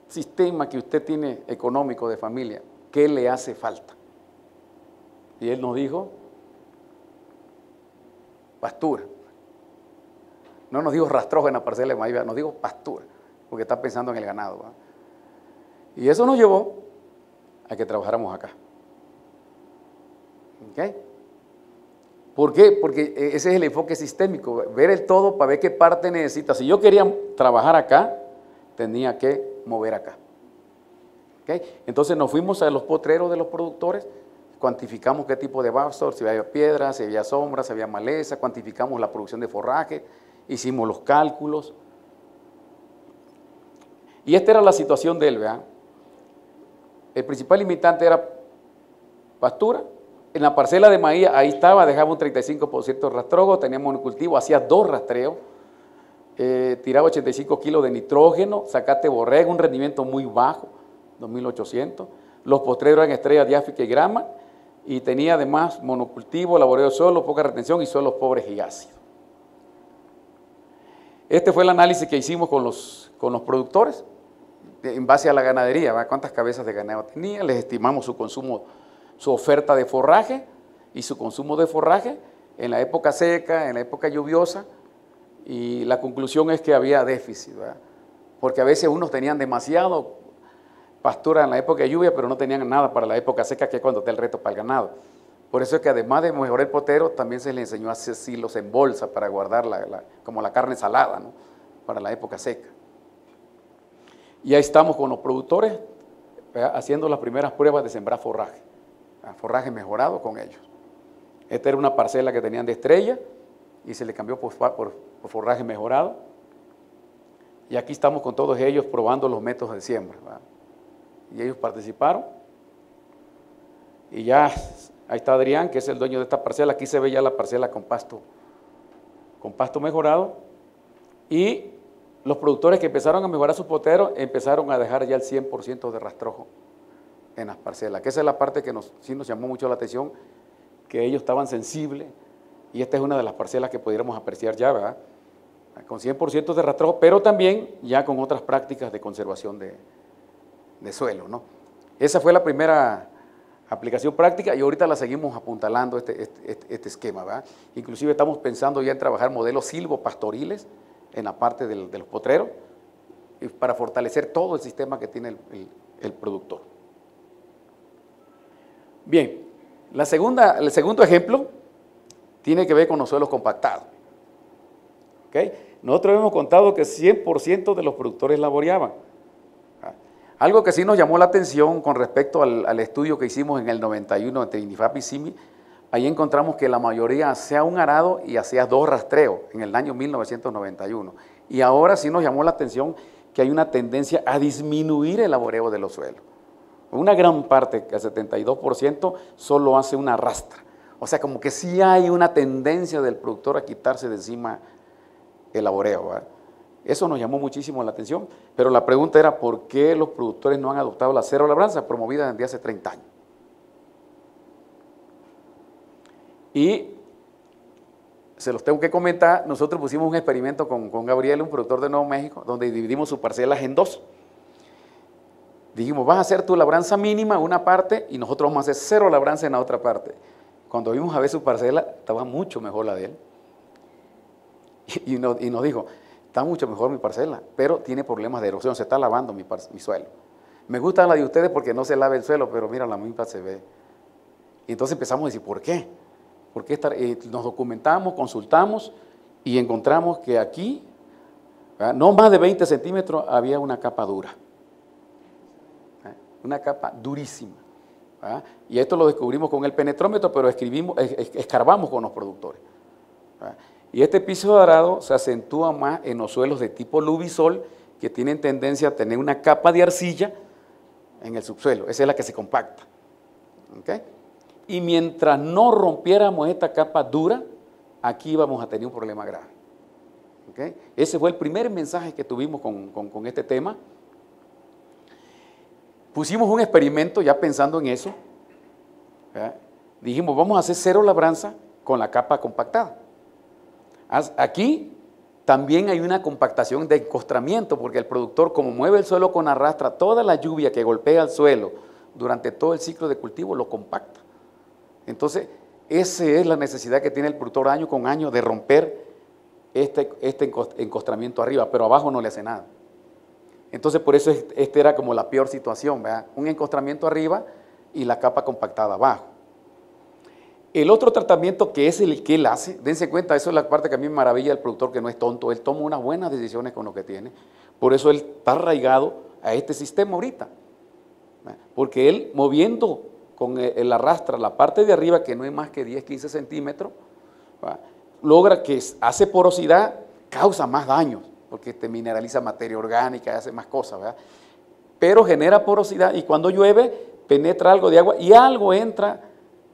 sistema que usted tiene económico de familia, ¿qué le hace falta? Y él nos dijo, pastura. No nos dijo rastrojo en la parcela de maíz, nos dijo pastura, porque está pensando en el ganado, ¿verdad? Y eso nos llevó a que trabajáramos acá. ¿Ok? ¿Por qué? Porque ese es el enfoque sistémico, ver el todo para ver qué parte necesita. Si yo quería trabajar acá, tenía que mover acá. ¿Ok? Entonces nos fuimos a los potreros de los productores, cuantificamos qué tipo de basor, si había piedra, si había sombra, si había maleza, cuantificamos la producción de forraje, hicimos los cálculos. Y esta era la situación de él, ¿verdad? El principal limitante era pastura. En la parcela de maíz, ahí estaba, dejaba un 35% de rastrojo, teníamos un cultivo, hacía 2 rastreos, tiraba 85 kilos de nitrógeno, zacate borrego, un rendimiento muy bajo, 2.800. Los potreros eran estrella diáfica y grama, y tenía además monocultivo, laboreo de suelo, poca retención y suelos pobres y ácidos. Este fue el análisis que hicimos con los productores, en base a la ganadería, ¿va? Cuántas cabezas de ganado tenía, les estimamos su consumo, su oferta de forraje y su consumo de forraje en la época seca, en la época lluviosa, y la conclusión es que había déficit, ¿verdad? Porque a veces unos tenían demasiado pastura en la época de lluvia, pero no tenían nada para la época seca, que es cuando está el reto para el ganado. Por eso es que además de mejorar el potero, también se le enseñó a hacer silos en bolsa para guardar como la carne salada, ¿no? Para la época seca. Y ahí estamos con los productores, ¿verdad? Haciendo las primeras pruebas de sembrar forraje, forraje mejorado con ellos. Esta era una parcela que tenían de estrella y se le cambió por forraje mejorado. Y aquí estamos con todos ellos probando los métodos de siembra, ¿verdad? Y ellos participaron. Y ya, ahí está Adrián, que es el dueño de esta parcela. Aquí se ve ya la parcela con pasto mejorado. Y los productores que empezaron a mejorar sus poteros empezaron a dejar ya el 100% de rastrojo en las parcelas, que esa es la parte que sí nos llamó mucho la atención, que ellos estaban sensibles, y esta es una de las parcelas que pudiéramos apreciar ya, ¿verdad? Con 100% de rastrojo, pero también ya con otras prácticas de conservación de suelo, ¿no? Esa fue la primera aplicación práctica y ahorita la seguimos apuntalando este esquema, ¿verdad? Inclusive estamos pensando ya en trabajar modelos silvopastoriles en la parte de los potreros para fortalecer todo el sistema que tiene el productor. Bien, el segundo ejemplo tiene que ver con los suelos compactados. ¿Okay? Nosotros hemos contado que 100% de los productores laboreaban. Algo que sí nos llamó la atención con respecto al estudio que hicimos en el 91 entre INIFAP y CIMI, ahí encontramos que la mayoría hacía un arado y hacía 2 rastreos en el año 1991. Y ahora sí nos llamó la atención que hay una tendencia a disminuir el laboreo de los suelos. Una gran parte, el 72%, solo hace una rastra. O sea, como que sí hay una tendencia del productor a quitarse de encima el laboreo, ¿verdad? Eso nos llamó muchísimo la atención, pero la pregunta era ¿por qué los productores no han adoptado la cero labranza promovida desde hace 30 años? Y se los tengo que comentar, nosotros pusimos un experimento con Gabriel, un productor de Nuevo México, donde dividimos sus parcelas en 2. Dijimos, vas a hacer tu labranza mínima en una parte y nosotros vamos a hacer 0 labranza en la otra parte. Cuando vimos a ver su parcela, estaba mucho mejor la de él. Y nos dijo, está mucho mejor mi parcela, pero tiene problemas de erosión, se está lavando mi suelo. Me gusta la de ustedes porque no se lava el suelo, pero mira, la misma se ve. Y entonces empezamos a decir, ¿por qué? Nos documentamos, consultamos y encontramos que aquí, ¿verdad?, no más de 20 centímetros había una capa dura. Una capa durísima. ¿Verdad? Y esto lo descubrimos con el penetrómetro, pero escarbamos con los productores. ¿Verdad? Y este piso dorado se acentúa más en los suelos de tipo lubisol, que tienen tendencia a tener una capa de arcilla en el subsuelo. Esa es la que se compacta. ¿Okay? Y mientras no rompiéramos esta capa dura, aquí íbamos a tener un problema grave. ¿Okay? Ese fue el primer mensaje que tuvimos con este tema. Pusimos un experimento ya pensando en eso. ¿Verdad? Dijimos, vamos a hacer 0 labranza con la capa compactada. Aquí también hay una compactación de encostramiento, porque el productor, como mueve el suelo con arrastra, toda la lluvia que golpea el suelo durante todo el ciclo de cultivo lo compacta. Entonces, esa es la necesidad que tiene el productor año con año de romper este encostramiento arriba, pero abajo no le hace nada. Entonces, por eso esta era como la peor situación, ¿verdad? Un encostramiento arriba y la capa compactada abajo. El otro tratamiento, que es el que él hace, dense cuenta, eso es la parte que a mí me maravilla del productor, que no es tonto, él toma unas buenas decisiones con lo que tiene, por eso él está arraigado a este sistema ahorita, ¿verdad? Porque él, moviendo con el arrastra la parte de arriba, que no es más que 10, 15 centímetros, ¿verdad?, logra que hace porosidad, causa más daños, porque te mineraliza materia orgánica, hace más cosas, ¿verdad? Pero genera porosidad y cuando llueve penetra algo de agua y algo entra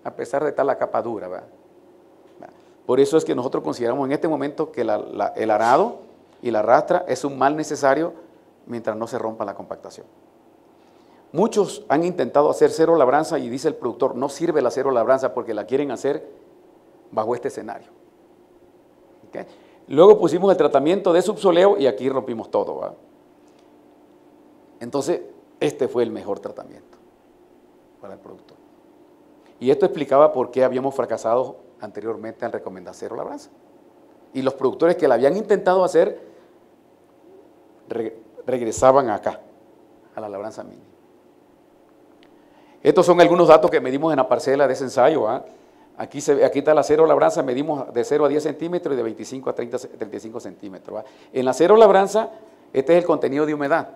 a pesar de estar la capa dura, ¿verdad? Por eso es que nosotros consideramos en este momento que el arado y la arrastra es un mal necesario mientras no se rompa la compactación. Muchos han intentado hacer 0 labranza y dice el productor, no sirve la 0 labranza porque la quieren hacer bajo este escenario. ¿Okay? Luego pusimos el tratamiento de subsoleo y aquí rompimos todo, ¿verdad? Entonces, este fue el mejor tratamiento para el productor. Y esto explicaba por qué habíamos fracasado anteriormente al recomendar 0 labranza. Y los productores que la habían intentado hacer, regresaban acá, a la labranza mínima. Estos son algunos datos que medimos en la parcela de ese ensayo, ¿eh? Aquí está la 0 labranza, medimos de 0 a 10 centímetros y de 25 a 35 centímetros. ¿Va? En la 0 labranza, este es el contenido de humedad.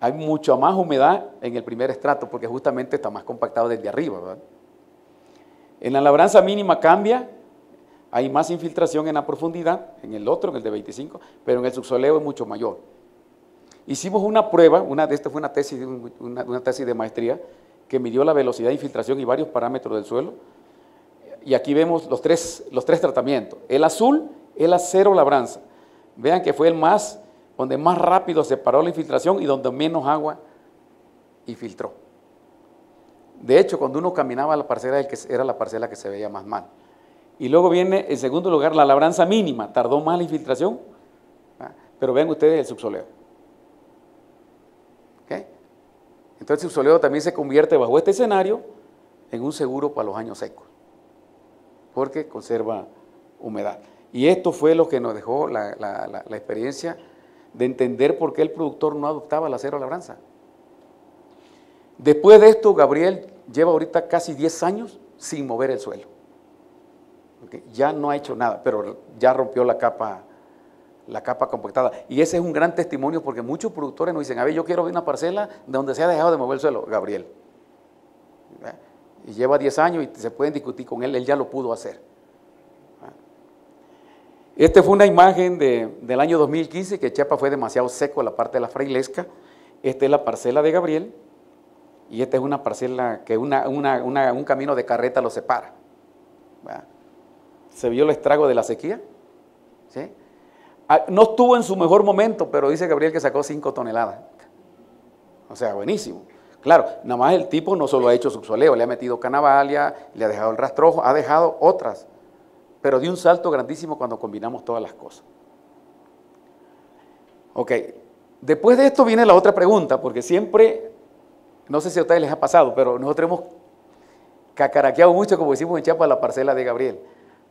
Hay mucha más humedad en el primer estrato porque justamente está más compactado desde arriba, ¿verdad? En la labranza mínima cambia, hay más infiltración en la profundidad, en el otro, en el de 25, pero en el subsoleo es mucho mayor. Hicimos una prueba, esta fue una tesis de maestría, que midió la velocidad de infiltración y varios parámetros del suelo, y aquí vemos los tres tratamientos. El azul es la 0 labranza. Vean que fue donde más rápido se paró la infiltración y donde menos agua infiltró. De hecho, cuando uno caminaba a la parcela, era la parcela que se veía más mal. Y luego viene, en segundo lugar, la labranza mínima. Tardó más la infiltración, pero vean ustedes el subsoleo. ¿Okay? Entonces el subsoleo también se convierte bajo este escenario en un seguro para los años secos, porque conserva humedad. Y esto fue lo que nos dejó la experiencia de entender por qué el productor no adoptaba la 0 labranza. Después de esto, Gabriel lleva ahorita casi 10 años sin mover el suelo. ¿Okay? Ya no ha hecho nada, pero ya rompió la capa compactada. Y ese es un gran testimonio porque muchos productores nos dicen, a ver, yo quiero ver una parcela donde se ha dejado de mover el suelo. Gabriel. ¿Verdad? Y lleva 10 años y se pueden discutir con él ya lo pudo hacer. Esta fue una imagen del año 2015, que Chiapas fue demasiado seco la parte de la Frailesca. Esta es la parcela de Gabriel, y esta es una parcela que un camino de carreta lo separa. ¿Verdad? Se vio el estrago de la sequía. ¿Sí? No estuvo en su mejor momento, pero dice Gabriel que sacó 5 toneladas. O sea, buenísimo. Claro, nada más el tipo no solo ha hecho subsoleo, le ha metido canavalia, le ha dejado el rastrojo, ha dejado otras, pero dio un salto grandísimo cuando combinamos todas las cosas. Ok, después de esto viene la otra pregunta, porque siempre no sé si a ustedes les ha pasado, pero nosotros hemos cacaraqueado mucho, como decimos en Chiapas, la parcela de Gabriel,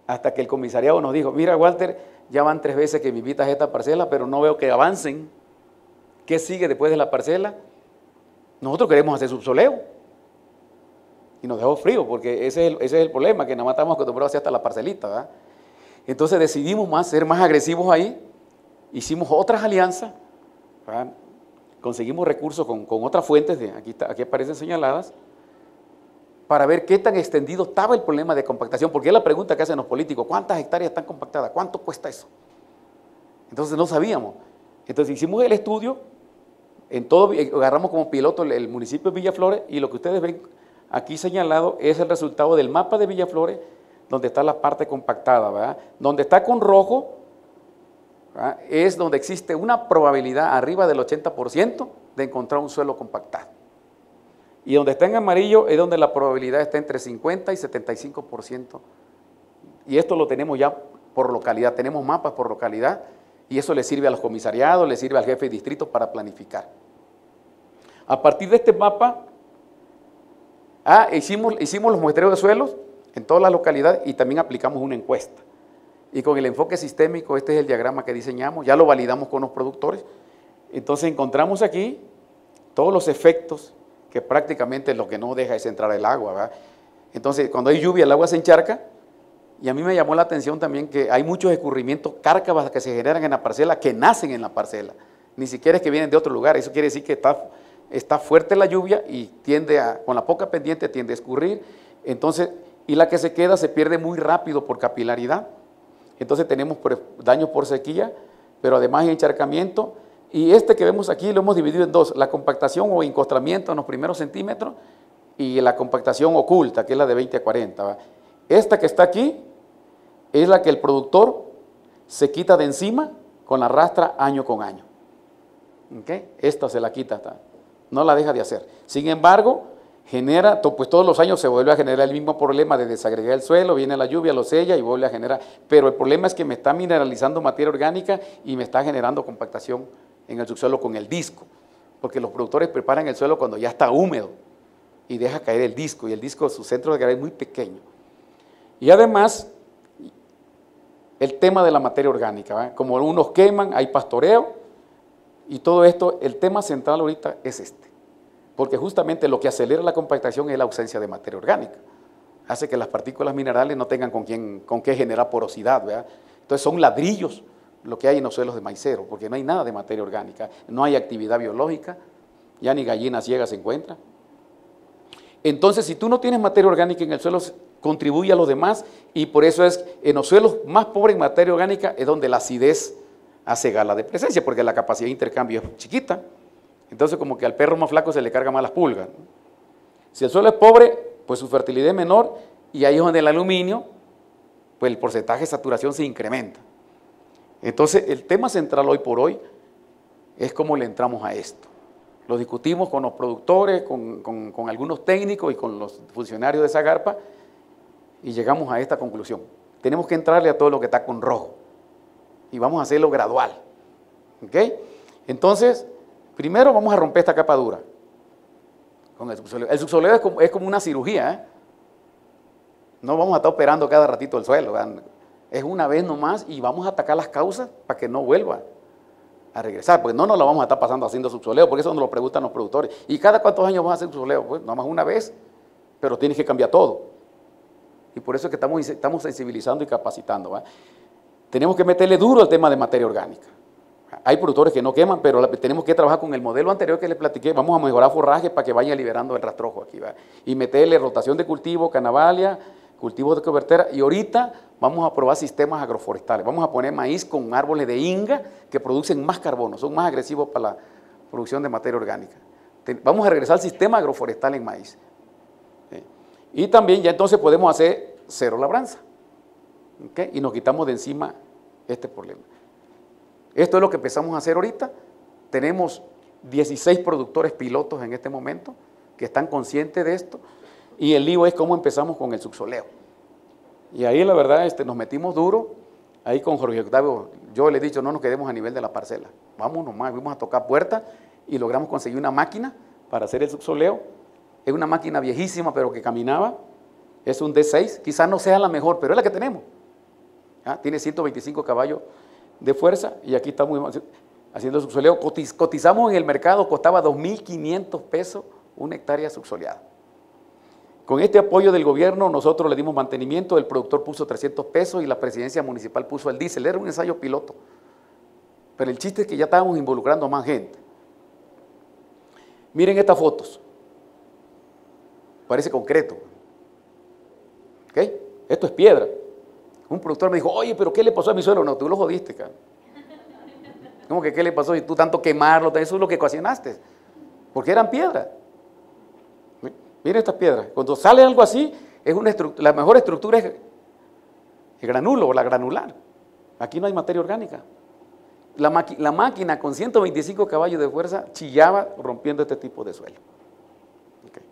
hasta que el comisariado nos dijo, mira Walter, ya van 3 veces que me invitas a esta parcela, pero no veo que avancen. ¿Qué sigue después de la parcela? Nosotros queremos hacer subsoleo. Y nos dejó frío, porque ese es el problema, que nada más estamos acostumbrados a hacer hasta la parcelita, ¿verdad? Entonces decidimos ser más agresivos ahí, hicimos otras alianzas, ¿verdad? Conseguimos recursos con otras fuentes, aquí aparecen señaladas, para ver qué tan extendido estaba el problema de compactación, porque es la pregunta que hacen los políticos, ¿cuántas hectáreas están compactadas? ¿Cuánto cuesta eso? Entonces no sabíamos. Entonces hicimos el estudio, agarramos como piloto el municipio de Villaflores, y lo que ustedes ven aquí señalado es el resultado del mapa de Villaflores, donde está la parte compactada, ¿verdad? Donde está con rojo, ¿verdad? Es donde existe una probabilidad arriba del 80% de encontrar un suelo compactado. Y donde está en amarillo es donde la probabilidad está entre 50 y 75%. Y esto lo tenemos ya por localidad, tenemos mapas por localidad, y eso le sirve a los comisariados, le sirve al jefe de distrito para planificar. A partir de este mapa, hicimos los muestreos de suelos en toda la localidad y también aplicamos una encuesta. Y con el enfoque sistémico, este es el diagrama que diseñamos, ya lo validamos con los productores. Entonces encontramos aquí todos los efectos que prácticamente lo que no deja es entrar el agua, ¿verdad? Entonces cuando hay lluvia el agua se encharca, y a mí me llamó la atención también que hay muchos escurrimientos, cárcavas que se generan en la parcela, que nacen en la parcela, ni siquiera es que vienen de otro lugar. Eso quiere decir que está fuerte la lluvia y con la poca pendiente tiende a escurrir, entonces, y la que se queda se pierde muy rápido por capilaridad. Entonces tenemos daños por sequía, pero además hay encharcamiento, y este que vemos aquí lo hemos dividido en dos, la compactación o encostramiento en los primeros centímetros y la compactación oculta, que es la de 20 a 40. ¿Va? Esta que está aquí es la que el productor se quita de encima con la rastra año con año. ¿Okay? Esta se la quita, no la deja de hacer. Sin embargo, pues todos los años se vuelve a generar el mismo problema de desagregar el suelo, viene la lluvia, lo sella y vuelve a generar. Pero el problema es que me está mineralizando materia orgánica y me está generando compactación en el subsuelo con el disco, porque los productores preparan el suelo cuando ya está húmedo y deja caer el disco, y el disco, su centro de gravedad es muy pequeño. Y además, el tema de la materia orgánica, ¿verdad? Como unos queman, hay pastoreo, y todo esto, el tema central ahorita es este, porque justamente lo que acelera la compactación es la ausencia de materia orgánica, hace que las partículas minerales no tengan con qué generar porosidad, ¿verdad? Entonces son ladrillos lo que hay en los suelos de maicero, porque no hay nada de materia orgánica, no hay actividad biológica, ya ni gallinas ciegas se encuentran. Entonces, si tú no tienes materia orgánica en el suelo, contribuye a los demás, y por eso es en los suelos más pobres en materia orgánica es donde la acidez hace gala de presencia, porque la capacidad de intercambio es chiquita. Entonces, como que al perro más flaco se le carga más las pulgas, ¿no? Si el suelo es pobre, pues su fertilidad es menor, y ahí es donde el aluminio, pues el porcentaje de saturación se incrementa. Entonces, el tema central hoy por hoy es cómo le entramos a esto. Lo discutimos con los productores, con algunos técnicos y con los funcionarios de Zagarpa, y llegamos a esta conclusión. Tenemos que entrarle a todo lo que está con rojo, y vamos a hacerlo gradual. ¿Ok? Entonces, primero vamos a romper esta capa dura con el subsoleo. El subsoleo es como una cirugía, ¿eh? No vamos a estar operando cada ratito el suelo, ¿verdad? Es una vez nomás, y vamos a atacar las causas para que no vuelva a regresar, porque no nos la vamos a estar pasando haciendo subsoleo, porque eso nos lo preguntan los productores. ¿Y cada cuántos años vamos a hacer subsoleo? Pues nada más una vez, pero tienes que cambiar todo. Y por eso es que estamos sensibilizando y capacitando, ¿va? Tenemos que meterle duro al tema de materia orgánica. Hay productores que no queman, pero tenemos que trabajar con el modelo anterior que les platiqué. Vamos a mejorar forraje para que vaya liberando el rastrojo aquí, ¿va? Y meterle rotación de cultivo, canavalia, cultivos de cobertera, y ahorita vamos a probar sistemas agroforestales. Vamos a poner maíz con árboles de inga que producen más carbono, son más agresivos para la producción de materia orgánica. Vamos a regresar al sistema agroforestal en maíz. Y también ya entonces podemos hacer cero labranza. ¿Okay? Y nos quitamos de encima este problema. Esto es lo que empezamos a hacer ahorita. Tenemos 16 productores pilotos en este momento que están conscientes de esto. Y el lío es cómo empezamos con el subsoleo. Y ahí la verdad nos metimos duro, ahí con Jorge Octavio, yo le he dicho, no nos quedemos a nivel de la parcela, vamos nomás, fuimos a tocar puertas y logramos conseguir una máquina para hacer el subsoleo. Es una máquina viejísima, pero que caminaba. Es un D6, quizás no sea la mejor, pero es la que tenemos. Tiene 125 caballos de fuerza y aquí estamos haciendo el subsoleo. Cotizamos en el mercado, costaba 2.500 pesos una hectárea subsoleada. Con este apoyo del gobierno nosotros le dimos mantenimiento, el productor puso 300 pesos y la presidencia municipal puso el diésel. Era un ensayo piloto, pero el chiste es que ya estábamos involucrando a más gente. Miren estas fotos, parece concreto. ¿Ok? Esto es piedra. Un productor me dijo, oye, pero ¿qué le pasó a mi suelo? No, tú lo jodiste, cara. ¿Cómo que qué le pasó? Y tú tanto quemarlo, eso es lo que ocasionaste. Porque eran piedras. Miren estas piedras. Cuando sale algo así, es la mejor estructura es el granulo o la granular. Aquí no hay materia orgánica. La máquina con 125 caballos de fuerza chillaba rompiendo este tipo de suelo. Okay.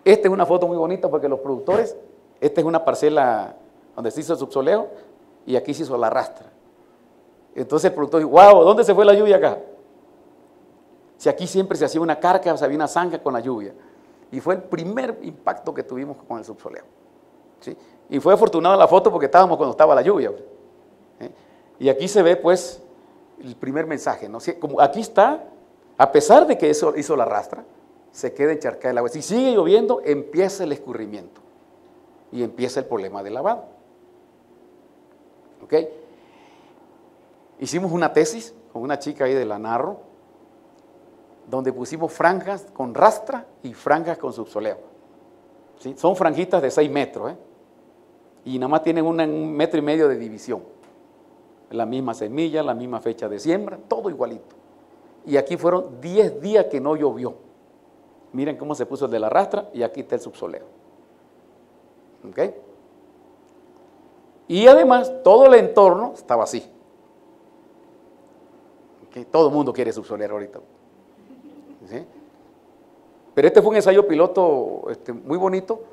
Esta es una foto muy bonita porque los productores, esta es una parcela donde se hizo el subsoleo y aquí se hizo la rastra. Entonces el productor dijo, wow, ¿dónde se fue la lluvia acá? Si aquí siempre se hacía una carca, o sea, había una zanja con la lluvia. Y fue el primer impacto que tuvimos con el subsoleo. ¿Sí? Y fue afortunada la foto porque estábamos cuando estaba la lluvia. ¿Sí? Y aquí se ve pues el primer mensaje, ¿no? Como aquí está, a pesar de que eso hizo la rastra, se queda encharcada el agua. Si sigue lloviendo, empieza el escurrimiento y empieza el problema del lavado. ¿Ok? Hicimos una tesis con una chica ahí de la Narro, donde pusimos franjas con rastra y franjas con subsoleo. ¿Sí? Son franjitas de 6 metros, y nada más tienen 1,5 metros de división. La misma semilla, la misma fecha de siembra, todo igualito. Y aquí fueron 10 días que no llovió. Miren cómo se puso el de la rastra y aquí está el subsoleo. ¿Ok? Y además, todo el entorno estaba así. ¿Okay? Todo el mundo quiere subsolear ahorita. ¿Sí? Pero este fue un ensayo piloto muy bonito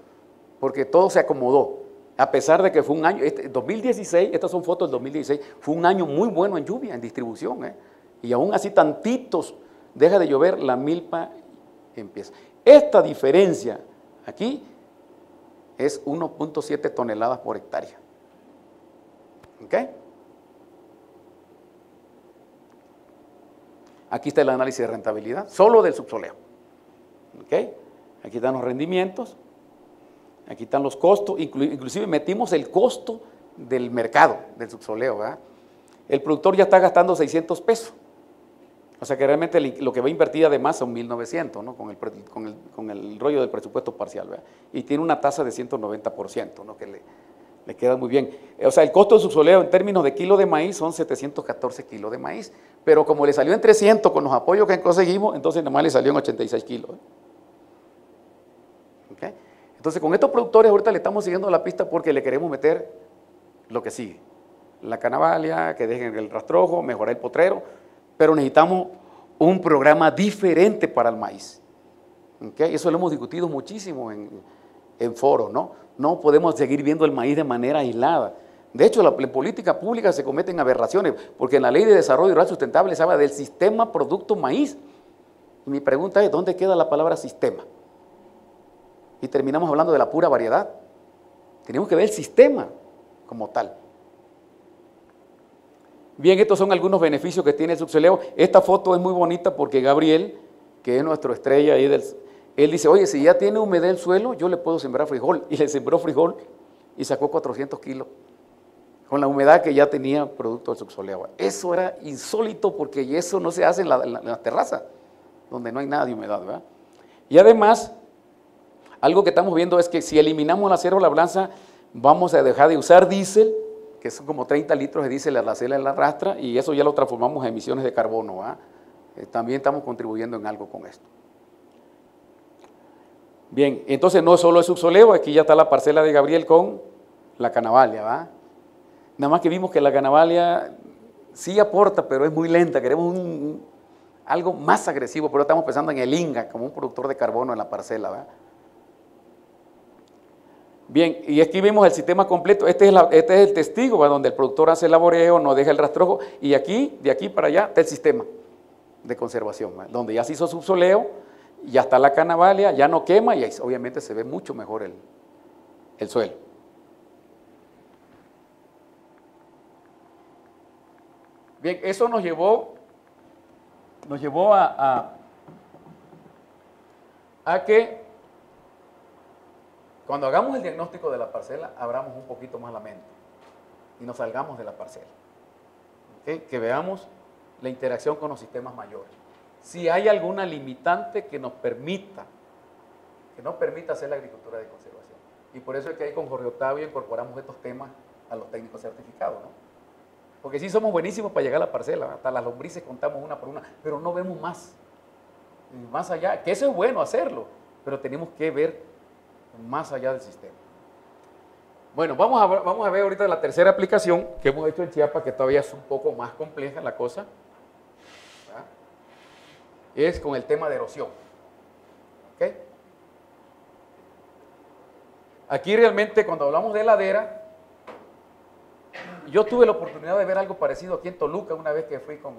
porque todo se acomodó, a pesar de que fue un año, 2016, estas son fotos del 2016, fue un año muy bueno en lluvia, en distribución, y aún así tantitos deja de llover, la milpa empieza. Esta diferencia aquí es 1.7 toneladas por hectárea. ¿Ok? Aquí está el análisis de rentabilidad, solo del subsoleo. ¿Okay? Aquí están los rendimientos, aquí están los costos, inclusive metimos el costo del mercado, del subsoleo, ¿verdad? El productor ya está gastando 600 pesos, o sea que realmente lo que va a invertir además son 1.900, ¿no? con el rollo del presupuesto parcial, ¿verdad? Y tiene una tasa de 190%, ¿no? Que le queda muy bien. O sea, el costo del subsoleo en términos de kilo de maíz son 714 kilos de maíz, pero como le salió en 300 con los apoyos que conseguimos, entonces nada más le salió en 86 kilos. ¿Okay? Entonces con estos productores ahorita le estamos siguiendo la pista porque le queremos meter lo que sigue. La canavalia, que dejen el rastrojo, mejorar el potrero, pero necesitamos un programa diferente para el maíz. ¿Okay? Eso lo hemos discutido muchísimo en foros, ¿no? No podemos seguir viendo el maíz de manera aislada. De hecho, en política pública se cometen aberraciones, porque en la Ley de Desarrollo Rural Sustentable se habla del sistema producto maíz. Y mi pregunta es, ¿dónde queda la palabra sistema? Y terminamos hablando de la pura variedad. Tenemos que ver el sistema como tal. Bien, estos son algunos beneficios que tiene el subsoleo. Esta foto es muy bonita porque Gabriel, que es nuestro estrella ahí él dice, oye, si ya tiene humedad el suelo, yo le puedo sembrar frijol. Y le sembró frijol y sacó 400 kilos con la humedad que ya tenía producto del subsoleo. Eso era insólito porque eso no se hace en la terraza, donde no hay nada de humedad, ¿verdad? Y además, algo que estamos viendo es que si eliminamos la cero labranza, vamos a dejar de usar diésel, que son como 30 litros de diésel a la cela en la rastra, y eso ya lo transformamos en emisiones de carbono, ¿verdad? También estamos contribuyendo en algo con esto. Bien, entonces no solo es subsoleo, aquí ya está la parcela de Gabriel con la canavalia, ¿va? Nada más que vimos que la canavalia sí aporta, pero es muy lenta, queremos algo más agresivo, pero estamos pensando en el INGA como un productor de carbono en la parcela, ¿va? Bien, y aquí vemos el sistema completo, este es el testigo, ¿va? Donde el productor hace el laboreo, no deja el rastrojo, y aquí, de aquí para allá, está el sistema. de conservación, ¿verdad? Donde ya se hizo subsoleo, ya está la canavalia, ya no quema y ahí obviamente se ve mucho mejor el suelo. Bien, eso nos llevó a que cuando hagamos el diagnóstico de la parcela, abramos un poquito más la mente y nos salgamos de la parcela. ¿Okay? Que veamos la interacción con los sistemas mayores. Si hay alguna limitante que nos permita hacer la agricultura de conservación. Y por eso es que ahí con Jorge Octavio incorporamos estos temas a los técnicos certificados, ¿no? Porque sí somos buenísimos para llegar a la parcela, hasta las lombrices contamos una por una, pero no vemos más allá, que eso es bueno hacerlo, pero tenemos que ver más allá del sistema. Bueno, vamos a ver ahorita la tercera aplicación que hemos hecho en Chiapas, que todavía es un poco más compleja la cosa, ¿verdad? Es con el tema de erosión. ¿Okay? Aquí realmente cuando hablamos de ladera, yo tuve la oportunidad de ver algo parecido aquí en Toluca una vez que fui con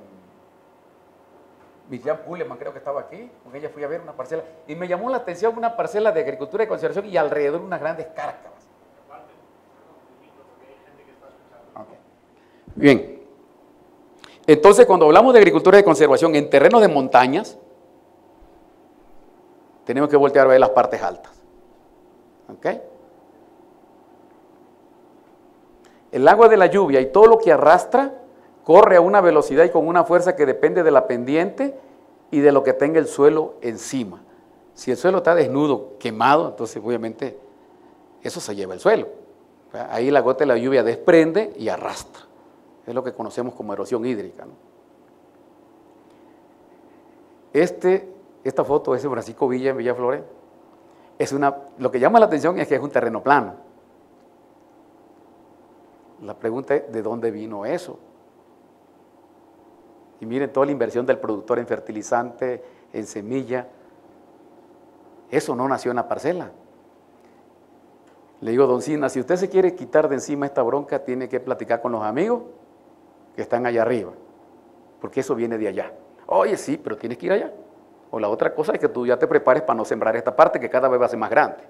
Miriam Puleman, creo que estaba aquí, con ella fui a ver una parcela y me llamó la atención una parcela de agricultura y conservación y alrededor unas grandes cárcavas. Okay. Bien, entonces cuando hablamos de agricultura de conservación en terrenos de montañas, tenemos que voltear a ver las partes altas. ¿Ok? El agua de la lluvia y todo lo que arrastra corre a una velocidad y con una fuerza que depende de la pendiente y de lo que tenga el suelo encima. Si el suelo está desnudo, quemado, entonces obviamente eso se lleva el suelo. Ahí la gota de la lluvia desprende y arrastra. Es lo que conocemos como erosión hídrica, ¿no? Esta foto es de Francisco Villa en Villaflores. Lo que llama la atención es que es un terreno plano. La pregunta es, ¿de dónde vino eso? Y miren toda la inversión del productor en fertilizante, en semilla. Eso no nació en la parcela. Le digo, don Sina, si usted se quiere quitar de encima esta bronca, tiene que platicar con los amigos que están allá arriba, porque eso viene de allá. Oye, sí, pero tienes que ir allá. O la otra cosa es que tú ya te prepares para no sembrar esta parte que cada vez va a ser más grande.